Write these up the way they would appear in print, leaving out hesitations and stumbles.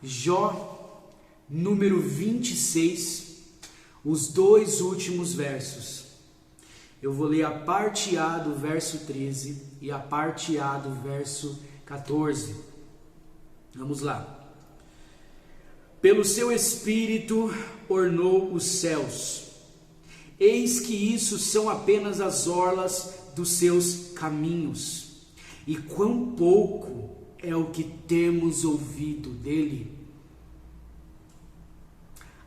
Jó, número 26, os 2 últimos versos. Eu vou ler a parte A do verso 13 e a parte A do verso 14. Vamos lá. Pelo seu espírito ornou os céus. Eis que isso são apenas as orlas dos seus caminhos. E quão pouco é o que temos ouvido dele.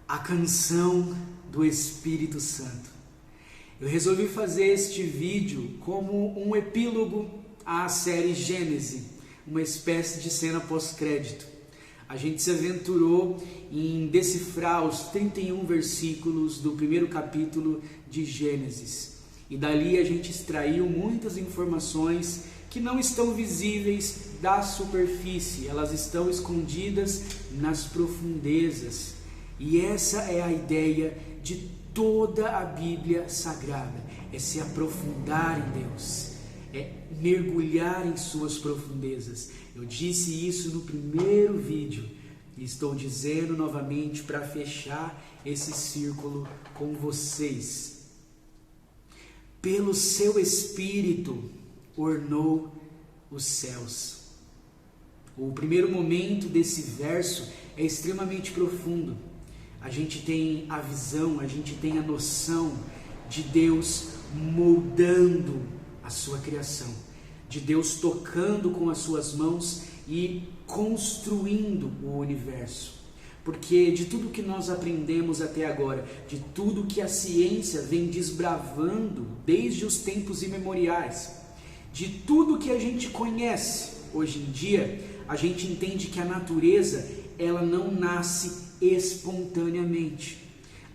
A canção do Espírito Santo. Eu resolvi fazer este vídeo como um epílogo à série Gênesis, uma espécie de cena pós-crédito. A gente se aventurou em decifrar os 31 versículos do primeiro capítulo de Gênesis. E dali a gente extraiu muitas informações que não estão visíveis da superfície, elas estão escondidas nas profundezas. E essa é a ideia de toda a Bíblia Sagrada, é se aprofundar em Deus, é mergulhar em suas profundezas. Eu disse isso no primeiro vídeo e estou dizendo novamente para fechar esse círculo com vocês. Pelo seu Espírito ornou os céus. O primeiro momento desse verso é extremamente profundo. A gente tem a visão, a gente tem a noção de Deus moldando a sua criação, de Deus tocando com as suas mãos e construindo o universo. Porque de tudo que nós aprendemos até agora, de tudo que a ciência vem desbravando desde os tempos imemoriais, de tudo que a gente conhece hoje em dia, a gente entende que a natureza, ela não nasce espontaneamente.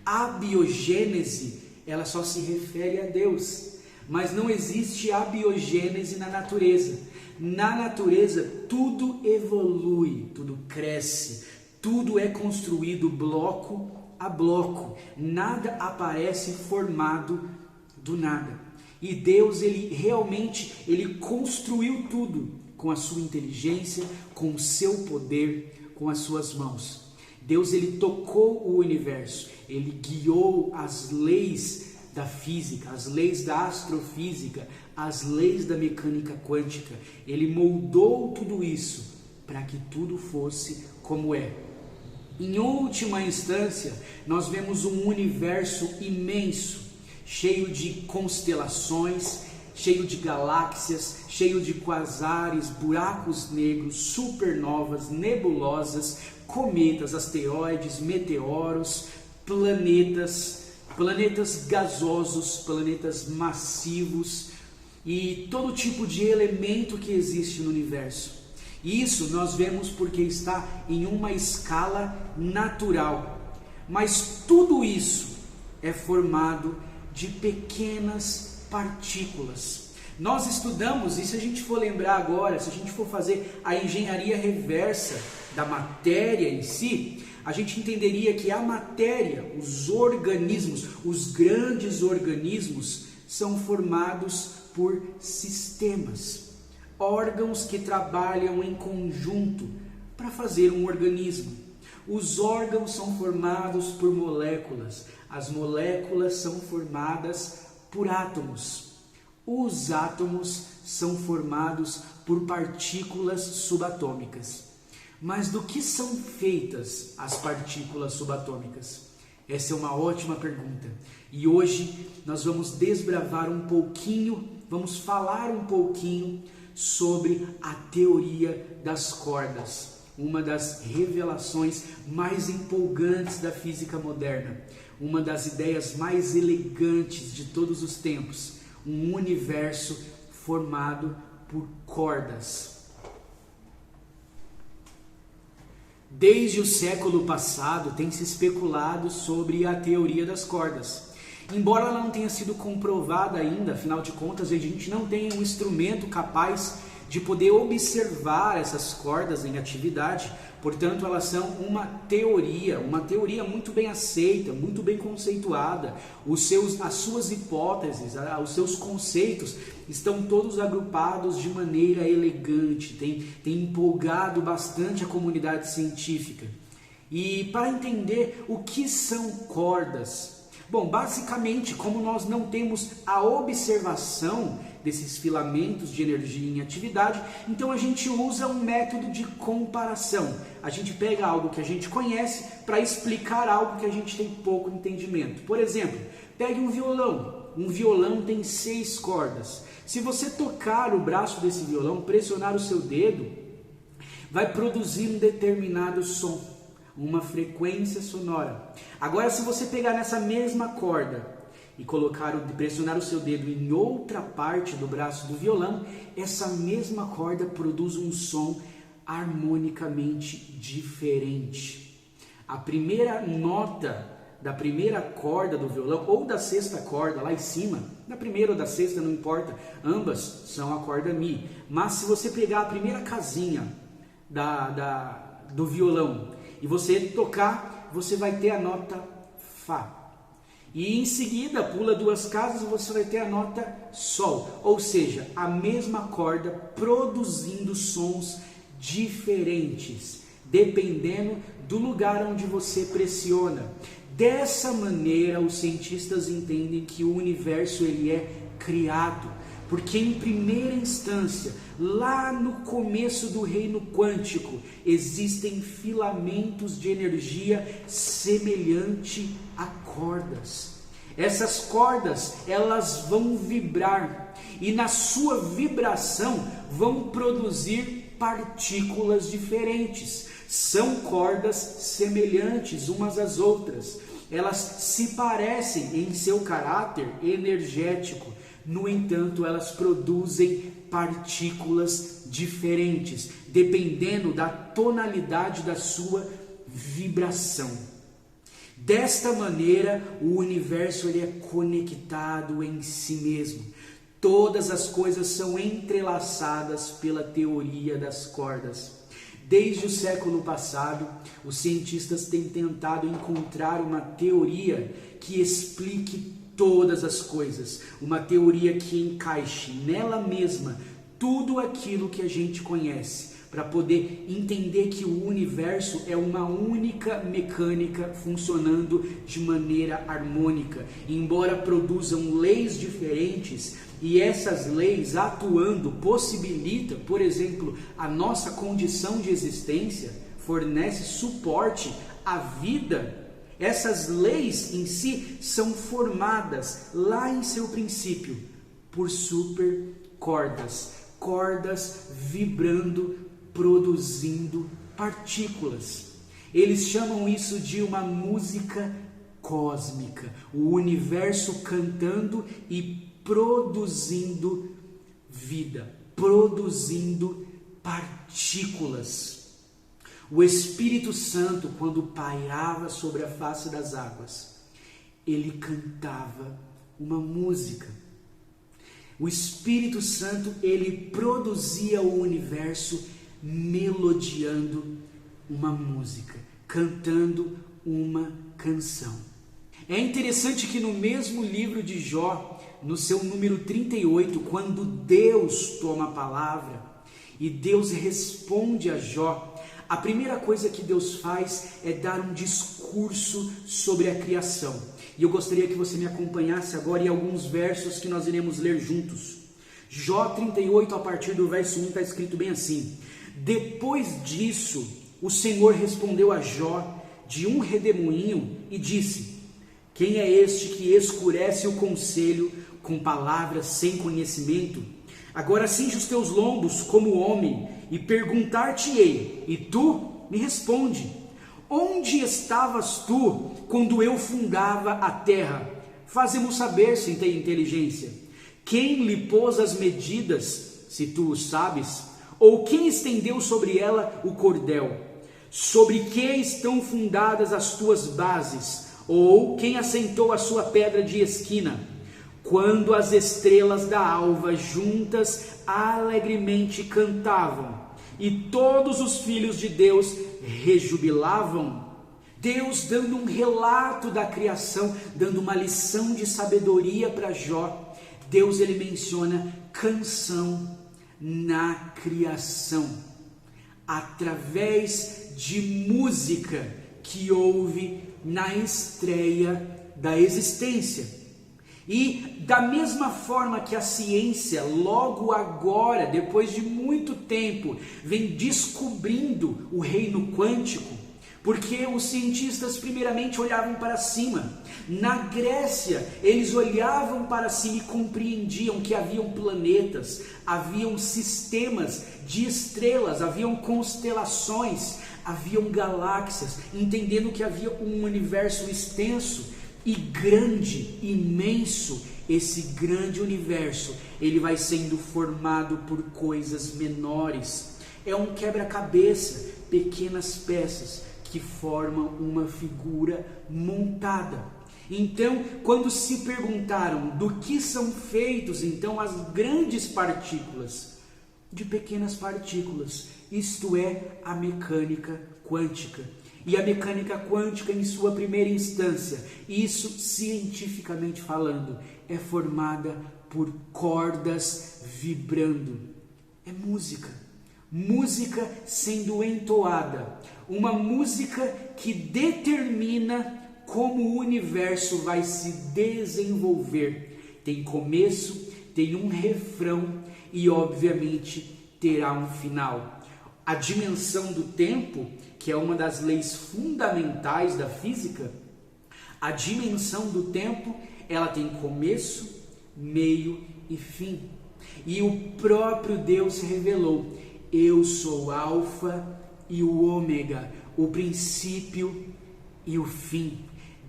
A biogênese, ela só se refere a Deus, mas não existe abiogênese na natureza. Na natureza, tudo evolui, tudo cresce, tudo é construído bloco a bloco, nada aparece formado do nada. E Deus, ele realmente, ele construiu tudo com a sua inteligência, com o seu poder, com as suas mãos. Deus, ele tocou o universo, ele guiou as leis da física, as leis da astrofísica, as leis da mecânica quântica. Ele moldou tudo isso para que tudo fosse como é. Em última instância, nós vemos um universo imenso, cheio de constelações, cheio de galáxias, cheio de quasares, buracos negros, supernovas, nebulosas, cometas, asteroides, meteoros, planetas gasosos, planetas massivos e todo tipo de elemento que existe no universo. E isso nós vemos porque está em uma escala natural. Mas tudo isso é formado de pequenas partículas. Nós estudamos, e se a gente for lembrar agora, se a gente for fazer a engenharia reversa da matéria em si, a gente entenderia que a matéria, os organismos, os grandes organismos, são formados por sistemas, órgãos que trabalham em conjunto para fazer um organismo. Os órgãos são formados por moléculas, as moléculas são formadas por átomos. Os átomos são formados por partículas subatômicas. Mas do que são feitas as partículas subatômicas? Essa é uma ótima pergunta. E hoje nós vamos desbravar um pouquinho, vamos falar um pouquinho sobre a teoria das cordas. Uma das revelações mais empolgantes da física moderna. Uma das ideias mais elegantes de todos os tempos. Um universo formado por cordas. Desde o século passado tem se especulado sobre a teoria das cordas. Embora ela não tenha sido comprovada ainda, afinal de contas a gente não tem um instrumento capaz de poder observar essas cordas em atividade, Portanto, elas são uma teoria muito bem aceita, muito bem conceituada. As suas hipóteses, os seus conceitos estão todos agrupados de maneira elegante, tem empolgado bastante a comunidade científica. E para entender o que são cordas, bom, basicamente, como nós não temos a observação desses filamentos de energia em atividade, então a gente usa um método de comparação. A gente pega algo que a gente conhece para explicar algo que a gente tem pouco entendimento. Por exemplo, pegue um violão. Um violão tem 6 cordas. Se você tocar o braço desse violão, pressionar o seu dedo, vai produzir um determinado som, uma frequência sonora. Agora, se você pegar nessa mesma corda e pressionar o seu dedo em outra parte do braço do violão, essa mesma corda produz um som harmonicamente diferente. A primeira nota da primeira corda do violão, ou da sexta corda lá em cima, da primeira ou da sexta, não importa, ambas são a corda Mi. Mas se você pegar a primeira casinha do violão e você tocar, você vai ter a nota Fá. E em seguida, pula 2 casas e você vai ter a nota Sol. Ou seja, a mesma corda produzindo sons diferentes, dependendo do lugar onde você pressiona. Dessa maneira, os cientistas entendem que o universo ele é criado, porque em primeira instância, lá no começo do reino quântico, existem filamentos de energia semelhante a cordas. Essas cordas, elas vão vibrar e na sua vibração vão produzir partículas diferentes. São cordas semelhantes umas às outras. Elas se parecem em seu caráter energético. No entanto, elas produzem partículas diferentes, dependendo da tonalidade da sua vibração. Desta maneira, o universo ele é conectado em si mesmo. Todas as coisas são entrelaçadas pela teoria das cordas. Desde o século passado, os cientistas têm tentado encontrar uma teoria que explique todas as coisas, uma teoria que encaixe nela mesma tudo aquilo que a gente conhece, para poder entender que o universo é uma única mecânica funcionando de maneira harmônica, embora produzam leis diferentes. E essas leis atuando possibilita, por exemplo, a nossa condição de existência, fornece suporte à vida. Essas leis em si são formadas lá em seu princípio por supercordas, cordas vibrando, produzindo partículas. Eles chamam isso de uma música cósmica, o universo cantando e produzindo vida, produzindo partículas. O Espírito Santo, quando pairava sobre a face das águas, ele cantava uma música. O Espírito Santo, ele produzia o universo melodiando uma música, cantando uma canção. É interessante que no mesmo livro de Jó, no seu número 38, quando Deus toma a palavra e Deus responde a Jó, a primeira coisa que Deus faz é dar um discurso sobre a criação. E eu gostaria que você me acompanhasse agora em alguns versos que nós iremos ler juntos. Jó 38, a partir do verso 1, está escrito bem assim: Depois disso, o Senhor respondeu a Jó de um redemoinho e disse: Quem é este que escurece o conselho com palavras sem conhecimento? Agora cinge os teus lombos como homem e perguntar-te-ei, e tu me responde: Onde estavas tu quando eu fundava a terra? Faze-mo saber se tem inteligência. Quem lhe pôs as medidas, se tu o sabes? Ou quem estendeu sobre ela o cordel? Sobre que estão fundadas as tuas bases? Ou quem assentou a sua pedra de esquina? Quando as estrelas da alva juntas alegremente cantavam, e todos os filhos de Deus rejubilavam. Deus dando um relato da criação, dando uma lição de sabedoria para Jó. Deus ele menciona canção na criação, através de música que houve na estreia da existência. E da mesma forma que a ciência, logo agora, depois de muito tempo, vem descobrindo o reino quântico, porque os cientistas primeiramente olhavam para cima. Na Grécia, eles olhavam para cima e compreendiam que haviam planetas, haviam sistemas de estrelas, haviam constelações, haviam galáxias, entendendo que havia um universo extenso e grande, imenso. Esse grande universo, ele vai sendo formado por coisas menores. É um quebra-cabeça, pequenas peças que formam uma figura montada. Então, quando se perguntaram do que são feitos então as grandes partículas, de pequenas partículas, isto é a mecânica quântica. E a mecânica quântica, em sua primeira instância, isso cientificamente falando, é formada por cordas vibrando. É música. Música sendo entoada. Uma música que determina como o universo vai se desenvolver. Tem começo, tem um refrão e, obviamente, terá um final. A dimensão do tempo, que é uma das leis fundamentais da física, a dimensão do tempo, ela tem começo, meio e fim. E o próprio Deus revelou: eu sou o Alfa e o Ômega, o princípio e o fim.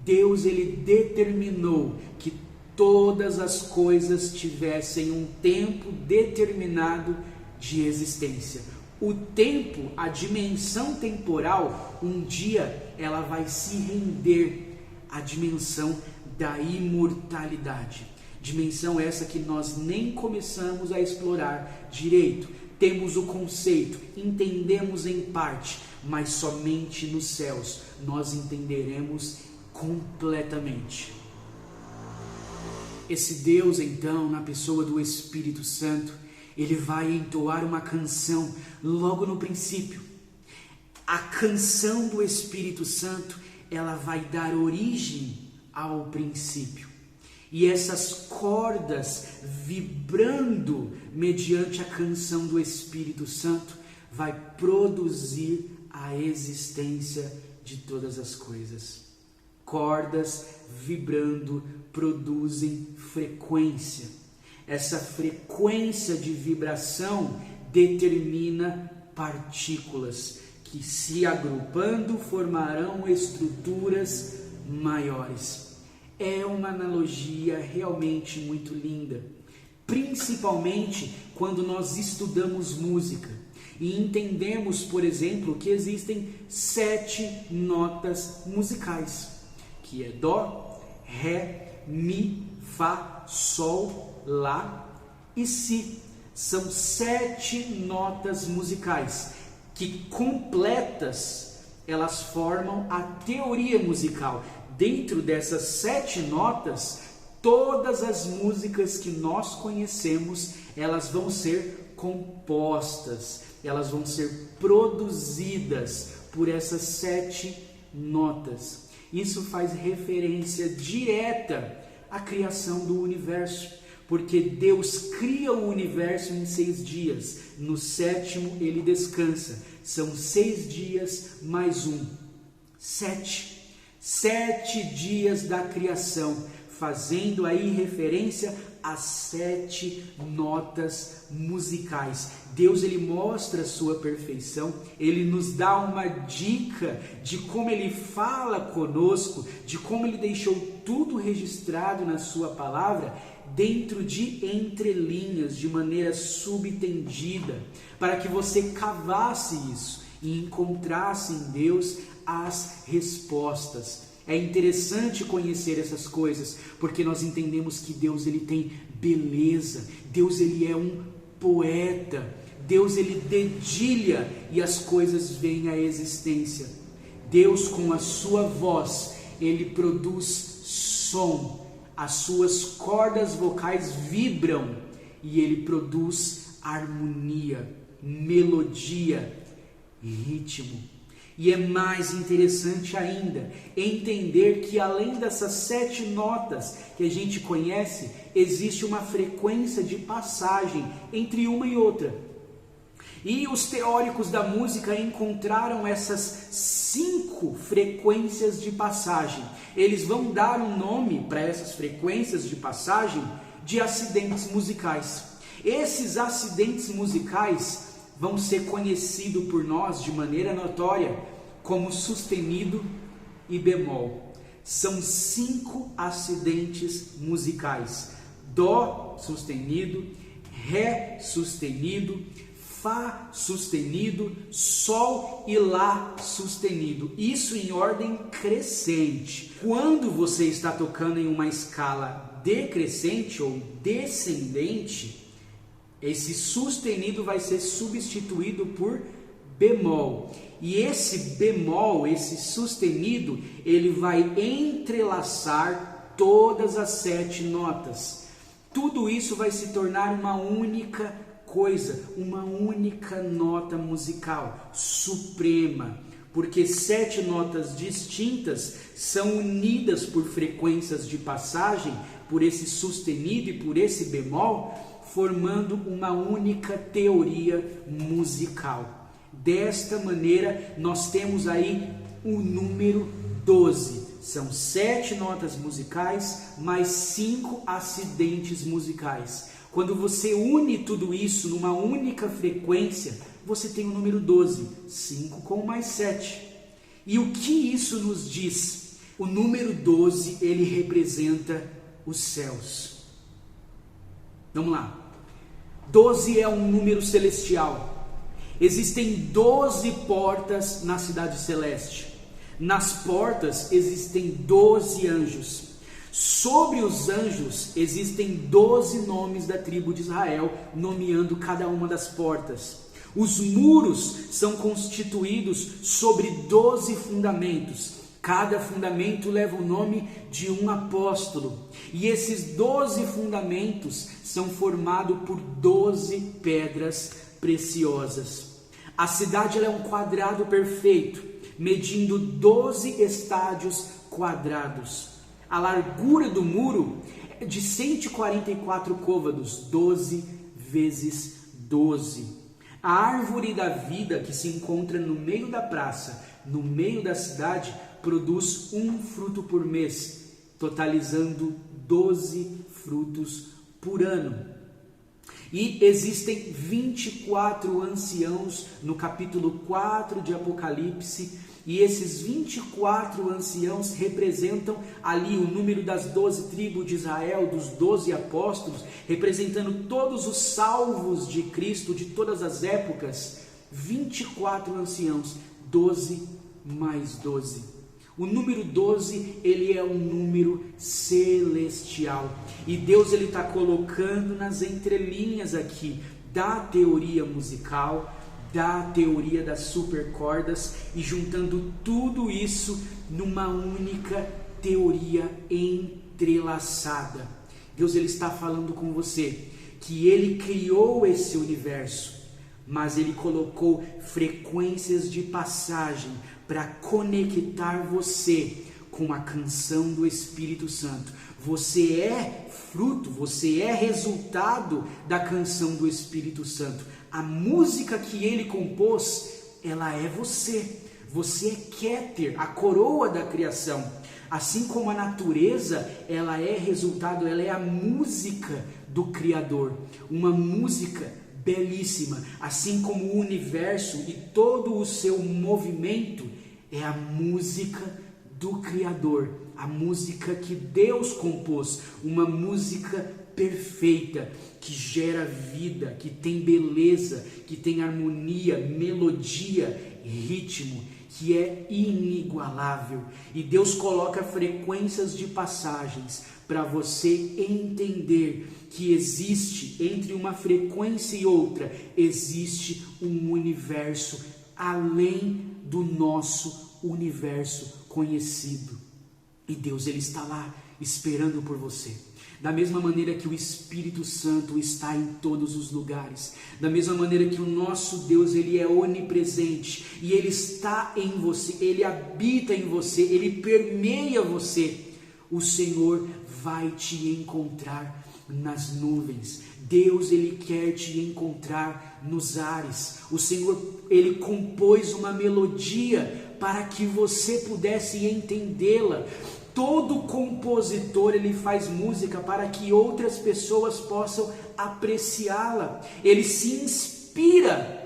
Deus ele determinou que todas as coisas tivessem um tempo determinado de existência. O tempo, a dimensão temporal, um dia ela vai se render à dimensão da imortalidade. Dimensão essa que nós nem começamos a explorar direito. Temos o conceito, entendemos em parte, mas somente nos céus nós entenderemos completamente. Esse Deus, então, na pessoa do Espírito Santo, ele vai entoar uma canção logo no princípio. A canção do Espírito Santo, ela vai dar origem ao princípio. E essas cordas vibrando mediante a canção do Espírito Santo vai produzir a existência de todas as coisas. Cordas vibrando produzem frequência. Essa frequência de vibração determina partículas que, se agrupando, formarão estruturas maiores. É uma analogia realmente muito linda, principalmente quando nós estudamos música e entendemos, por exemplo, que existem 7 notas musicais, que é Dó, Ré, Mi, Fá, Sol, Lá e Si. São 7 notas musicais que, completas, elas formam a teoria musical. Dentro dessas 7 notas, todas as músicas que nós conhecemos, elas vão ser compostas, elas vão ser produzidas por essas 7 notas. Isso faz referência direta à criação do universo, porque Deus cria o universo em 6 dias, no 7º ele descansa. São 6 dias mais 1, 7. 7 dias da criação, fazendo aí referência às 7 notas musicais. Deus ele mostra a sua perfeição, ele nos dá uma dica de como ele fala conosco, de como ele deixou tudo registrado na sua palavra, dentro de entrelinhas, de maneira subtendida, para que você cavasse isso e encontrasse em Deus as respostas. É interessante conhecer essas coisas, porque nós entendemos que Deus ele tem beleza, Deus ele é um poeta, Deus ele dedilha e as coisas vêm à existência. Deus, com a sua voz, ele produz som, as suas cordas vocais vibram e ele produz harmonia, melodia, ritmo. E é mais interessante ainda entender que além dessas 7 notas que a gente conhece, existe uma frequência de passagem entre uma e outra. E os teóricos da música encontraram essas 5 frequências de passagem. Eles vão dar um nome para essas frequências de passagem de acidentes musicais. Esses acidentes musicais vão ser conhecidos por nós de maneira notória como sustenido e bemol. São 5 acidentes musicais: Dó sustenido, Ré sustenido, Fá sustenido, Sol e Lá sustenido. Isso em ordem crescente. Quando você está tocando em uma escala decrescente ou descendente, esse sustenido vai ser substituído por bemol. E esse bemol, esse sustenido, ele vai entrelaçar todas as 7 notas. Tudo isso vai se tornar uma única coisa, uma única nota musical suprema, porque 7 notas distintas são unidas por frequências de passagem, por esse sustenido e por esse bemol, formando uma única teoria musical. Desta maneira, nós temos aí o número 12. São 7 notas musicais, mais 5 acidentes musicais. Quando você une tudo isso numa única frequência, você tem o número 12, 5 com mais 7. E o que isso nos diz? O número 12, ele representa os céus. Vamos lá. 12 é um número celestial. Existem 12 portas na cidade celeste. Nas portas existem 12 anjos. Sobre os anjos existem 12 nomes da tribo de Israel, nomeando cada uma das portas. Os muros são constituídos sobre 12 fundamentos. Cada fundamento leva o nome de um apóstolo. E esses 12 fundamentos são formados por 12 pedras preciosas. A cidade ela é um quadrado perfeito, medindo 12 estádios quadrados. A largura do muro é de 144 côvados, 12 vezes 12. A árvore da vida que se encontra no meio da praça, no meio da cidade, produz um fruto por mês, totalizando 12 frutos por ano. E existem 24 anciãos no capítulo 4 de Apocalipse, e esses 24 anciãos representam ali o número das 12 tribos de Israel, dos 12 apóstolos, representando todos os salvos de Cristo de todas as épocas. 24 anciãos, 12 mais 12. O número 12, ele é um número celestial. E Deus ele está colocando nas entrelinhas aqui da teoria musical, da teoria das supercordas e juntando tudo isso numa única teoria entrelaçada. Deus ele está falando com você que ele criou esse universo, mas ele colocou frequências de passagem para conectar você com a canção do Espírito Santo. Você é fruto, você é resultado da canção do Espírito Santo. A música que ele compôs, ela é você. Você é Kéter, a coroa da criação. Assim como a natureza, ela é resultado, ela é a música do Criador. Uma música belíssima. Assim como o universo e todo o seu movimento é a música do Criador. A música que Deus compôs. Uma música perfeita, que gera vida, que tem beleza, que tem harmonia, melodia, ritmo, que é inigualável. E Deus coloca frequências de passagens para você entender que existe, entre uma frequência e outra, existe um universo além do nosso universo conhecido. E Deus, ele está lá esperando por você. Da mesma maneira que o Espírito Santo está em todos os lugares, da mesma maneira que o nosso Deus, ele é onipresente e ele está em você, ele habita em você, ele permeia você, o Senhor vai te encontrar nas nuvens. Deus, ele quer te encontrar nos ares. O Senhor, ele compôs uma melodia para que você pudesse entendê-la. Todo compositor, ele faz música para que outras pessoas possam apreciá-la. Ele se inspira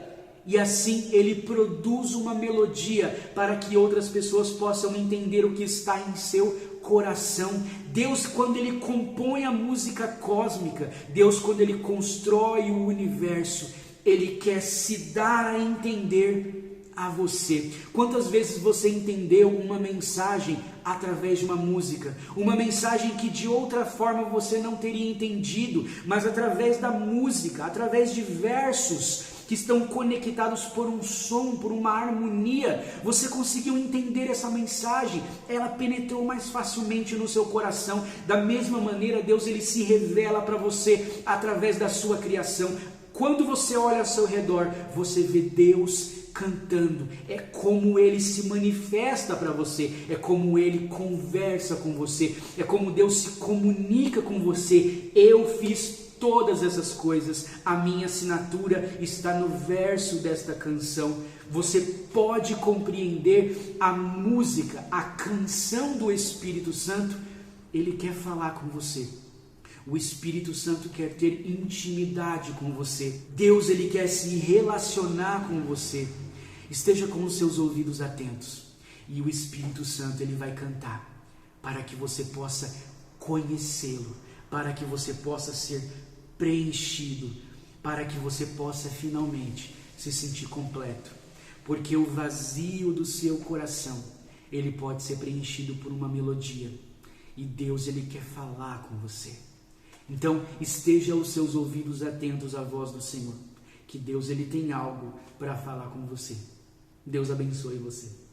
e assim ele produz uma melodia para que outras pessoas possam entender o que está em seu coração. Deus, quando ele compõe a música cósmica, Deus, quando ele constrói o universo, ele quer se dar a entender a você. Quantas vezes você entendeu uma mensagem através de uma música, uma mensagem que de outra forma você não teria entendido, mas através da música, através de versos que estão conectados por um som, por uma harmonia, você conseguiu entender essa mensagem, ela penetrou mais facilmente no seu coração. Da mesma maneira, Deus, ele se revela para você através da sua criação. Quando você olha ao seu redor, você vê Deus cantando. É como ele se manifesta para você, é como ele conversa com você, é como Deus se comunica com você. Eu fiz todas essas coisas, a minha assinatura está no verso desta canção. Você pode compreender a música, a canção do Espírito Santo. Ele quer falar com você. O Espírito Santo quer ter intimidade com você. Deus, ele quer se relacionar com você. Esteja com os seus ouvidos atentos. E o Espírito Santo, ele vai cantar para que você possa conhecê-lo, para que você possa ser preenchido, para que você possa finalmente se sentir completo. Porque o vazio do seu coração, ele pode ser preenchido por uma melodia. E Deus, ele quer falar com você. Então, esteja os seus ouvidos atentos à voz do Senhor, que Deus, ele tem algo para falar com você. Deus abençoe você.